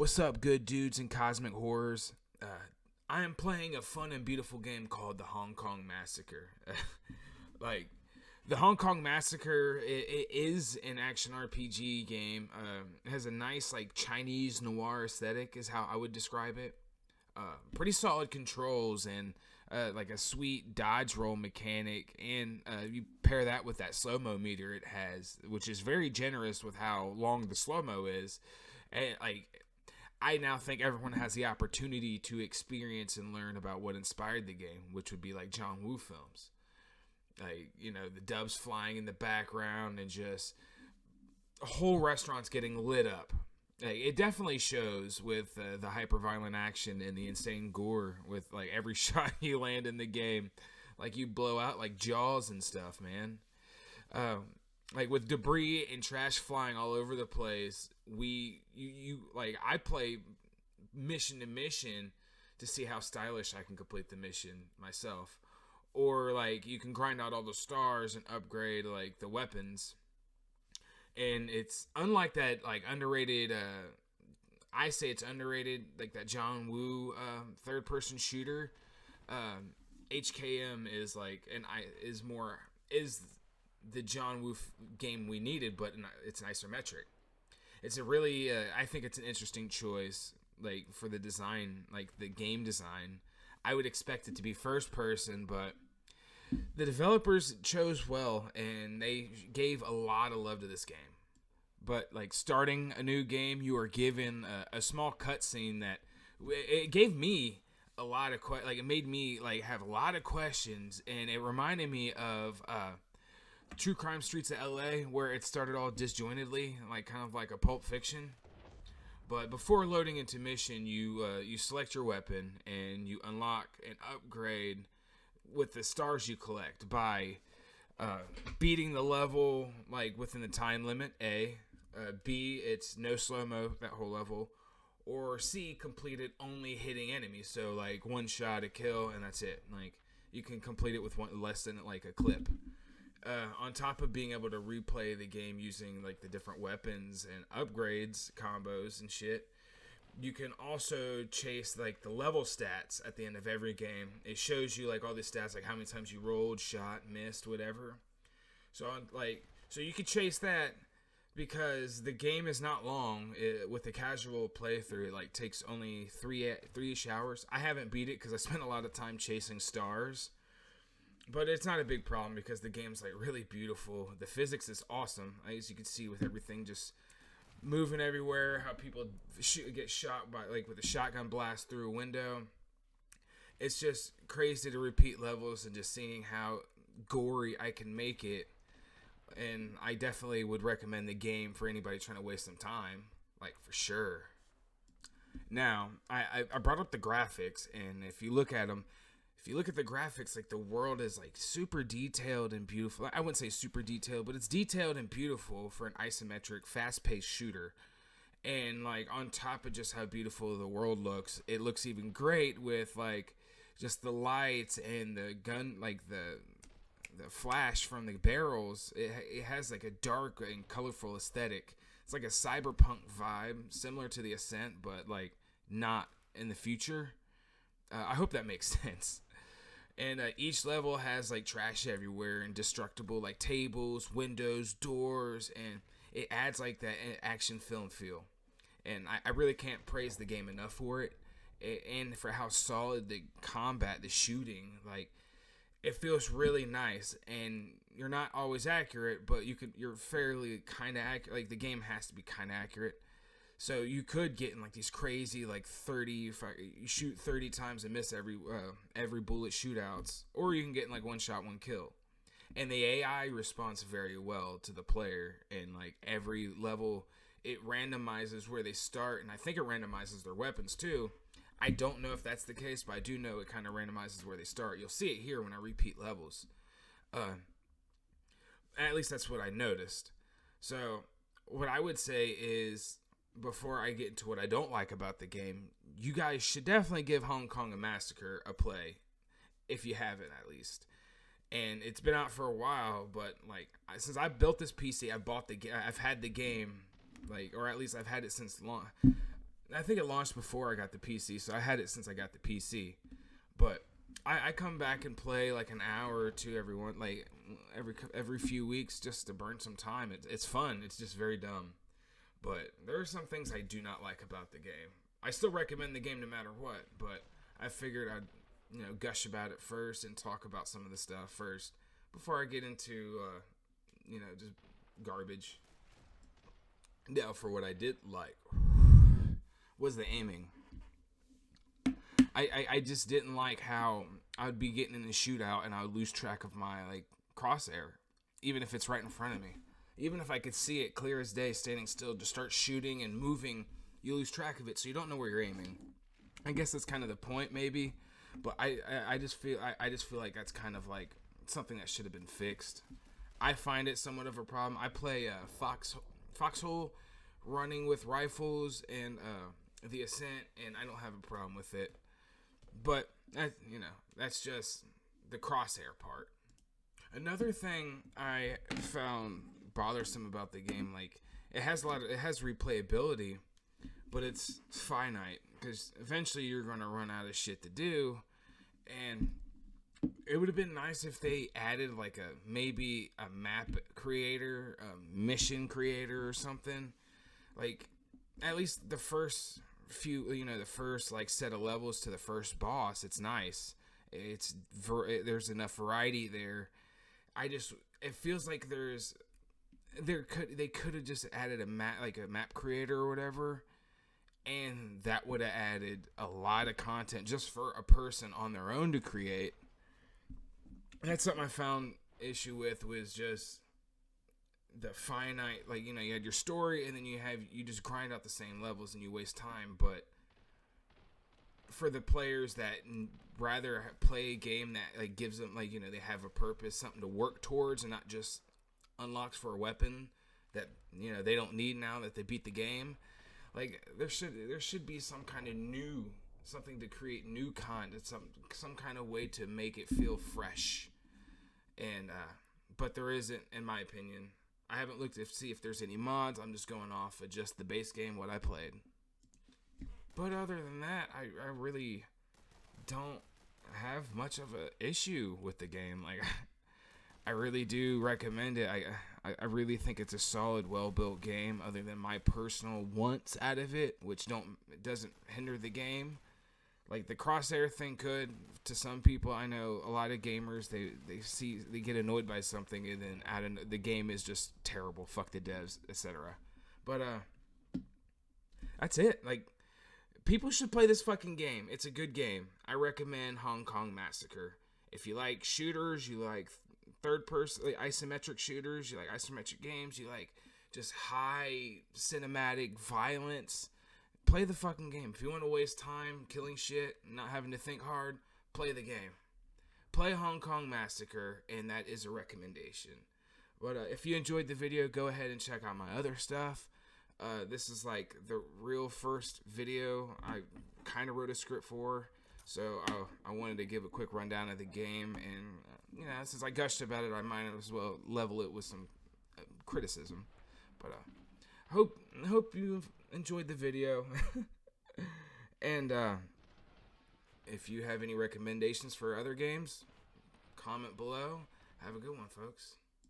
What's up, good dudes and cosmic horrors? I am playing a fun and beautiful game called the Hong Kong Massacre. like, the Hong Kong Massacre it is an action RPG game. It has a nice, Chinese noir aesthetic, is how I would describe it. Pretty solid controls and a sweet dodge roll mechanic, and you pair that with that slow-mo meter it has, which is very generous with how long the slow-mo is. And I now think everyone has the opportunity to experience and learn about what inspired the game, which would be like John Woo films. The doves flying in the background and just whole restaurants getting lit up. It definitely shows with the hyper-violent action and the insane gore with every shot you land in the game. You blow out Jaws and stuff, man. With debris and trash flying all over the place, I play mission to mission to see how stylish I can complete the mission myself. Or you can grind out all the stars and upgrade the weapons. And it's unlike that underrated I say it's underrated, that John Woo third person shooter. HKM is is the John Woo game we needed, but it's an isometric. It's a really I think it's an interesting choice for the design, the game design. I would expect it to be first person, but the developers chose well and they gave a lot of love to this game. But starting a new game, you are given a small cutscene that it gave me a lot of it made me have a lot of questions, and it reminded me of True Crime Streets of LA, where it started all disjointedly, kind of like a Pulp Fiction. But before loading into mission, you select your weapon and you unlock and upgrade with the stars you collect by beating the level within the time limit. A, B, it's no slow mo that whole level, or C, completed only hitting enemies. So one shot a kill and that's it. You can complete it with one less than a clip. On top of being able to replay the game using the different weapons and upgrades, combos and shit, you can also chase the level stats at the end of every game. It shows you all the stats, how many times you rolled, shot, missed, whatever. So so you could chase that because the game is not long. With a casual playthrough, it takes only three-ish hours. I haven't beat it because I spent a lot of time chasing stars. But it's not a big problem because the game's really beautiful. The physics is awesome, as you can see with everything just moving everywhere. How people get shot by with a shotgun blast through a window. It's just crazy to repeat levels and just seeing how gory I can make it. And I definitely would recommend the game for anybody trying to waste some time, for sure. Now I brought up the graphics, and if you look at them. If you look at the graphics, the world is super detailed and beautiful. I wouldn't say super detailed, but it's detailed and beautiful for an isometric, fast-paced shooter. And on top of just how beautiful the world looks, it looks even great with just the lights and the gun, the flash from the barrels. It has a dark and colorful aesthetic. It's a cyberpunk vibe, similar to the Ascent, but not in the future. I hope that makes sense. And each level has trash everywhere and destructible tables, windows, doors, and it adds that action film feel. And I really can't praise the game enough for it, and for how solid the combat, the shooting, it feels really nice. And you're not always accurate, but you're fairly kind of accurate. The game has to be kind of accurate. So you could get in these crazy 30, if you shoot 30 times and miss every bullet shootouts, or you can get in one shot, one kill. And the AI responds very well to the player, and every level it randomizes where they start, and I think it randomizes their weapons too. I don't know if that's the case, but I do know it kind of randomizes where they start. You'll see it here when I repeat levels. At least that's what I noticed. So what I would say is, before I get into what I don't like about the game, you guys should definitely give Hong Kong Massacre a play, if you haven't at least. And it's been out for a while, but since I built this PC, I've had the game, or at least I've had it since long. I think it launched before I got the PC, so I had it since I got the PC. But I come back and play like an hour or two every few weeks just to burn some time. It's fun. It's just very dumb. But there are some things I do not like about the game. I still recommend the game no matter what, but I figured I'd gush about it first and talk about some of the stuff first before I get into just garbage. Now, for what I did like was the aiming. I just didn't like how I would be getting in a shootout and I would lose track of my crosshair, even if it's right in front of me. Even if I could see it clear as day, standing still, to start shooting and moving, you lose track of it, so you don't know where you're aiming. I guess that's kind of the point, maybe. But I just feel like that's kind of like something that should have been fixed. I find it somewhat of a problem. I play Foxhole running with rifles and the Ascent, and I don't have a problem with it. But that's just the crosshair part. Another thing I found bothersome about the game, it has replayability, but it's finite because eventually you're gonna run out of shit to do, and it would have been nice if they added maybe a map creator, a mission creator, or something. At least the first few, the first set of levels to the first boss, it's nice. There's enough variety there. It feels like they could have just added a map creator or whatever, and that would have added a lot of content just for a person on their own to create. That's something I found issue with, was just the finite, you had your story, and then you just grind out the same levels and you waste time. But for the players that rather play a game that gives them they have a purpose, something to work towards, and not just unlocks for a weapon that they don't need now that they beat the game, there should be some kind of something to create new content, some kind of way to make it feel fresh. And but there isn't, in my opinion. I haven't looked to see if there's any mods. I'm just going off of just the base game, what I played. But other than that, I really don't have much of an issue with the game. I really do recommend it. I really think it's a solid, well-built game, other than my personal wants out of it, which doesn't hinder the game. The crosshair thing could, to some people. I know a lot of gamers, they get annoyed by something, and then the game is just terrible. Fuck the devs, etc. But that's it. People should play this fucking game. It's a good game. I recommend Hong Kong Massacre. If you like shooters, you like third-person isometric shooters, you like isometric games, you like just high cinematic violence, play the fucking game. If you want to waste time killing shit and not having to think hard, play the game. Play Hong Kong Massacre, and that is a recommendation. But if you enjoyed the video, go ahead and check out my other stuff. This is the real first video I kind of wrote a script for, so I wanted to give a quick rundown of the game, and since I gushed about it, I might as well level it with some criticism. But hope you've enjoyed the video. And if you have any recommendations for other games, comment below. Have a good one, folks.